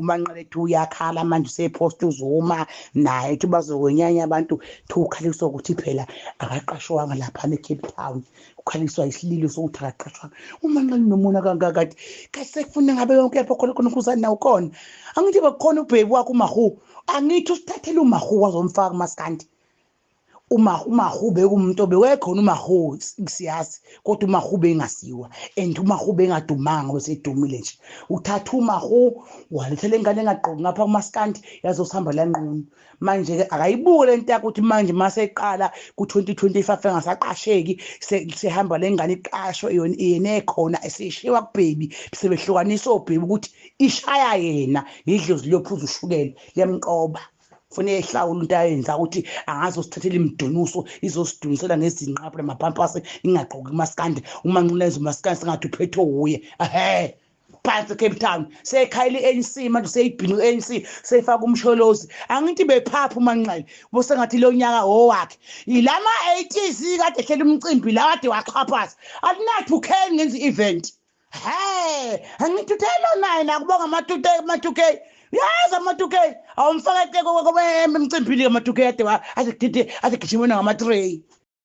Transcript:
umanqele ethi uyakhala manje usepost uzuma naye ethi bazokwenyanya abantu thukhaliswa ukuthi phela akaqashwanga lapha eCape Town ukhaliswa isililo sokuthi akaqashwanga umanqele nomuna kangaka kasekufuna ngabe yonke lapho khona ukuzana nawo khona angithi bakhona ubhebi wakho uMahu angithi usithathele uMahu wazomfaka uMaskandi uMahu bekumuntu obekhona uMahu siyazi kodwa uMahu bengasiwa and uMahu bengadumanga wesedumile nje uthatha uMahu walethele ingane engaqoqi ngapha kuMaskandi yazosihamba lanqunu manje ke akayibuke lento yakho ukuthi manje maseqala ku2025 engasaqasheki sehamba lengane iqashwe yena ekhona esishiwa kuBaby sebehlukanisa oBaby ukuthi ishaya yena idlozi liyophuza ushukela liyamqoba Fune ehlawula into ayenza ukuthi angazi usithathela imidunuso izosidunisela ngezinqaphu lamapampasi ingaqoqi uMaskandi umanqineza uMaskandi sengathi uphethe uye phansi eCape Town sekhayile ANC manje seyibhinu ANC seyifaka umsholozi angithi bephapha umanqele bose ngathi lo nyaka owakhe yilama 80s kade ehlela umcimbi la kade waqhaphaza alinathi ukheni ngenza event angithi uthelo naye nakubonga ama2K yazi ama2K awumfaka emcimbini ama2K ade gijimena ngama3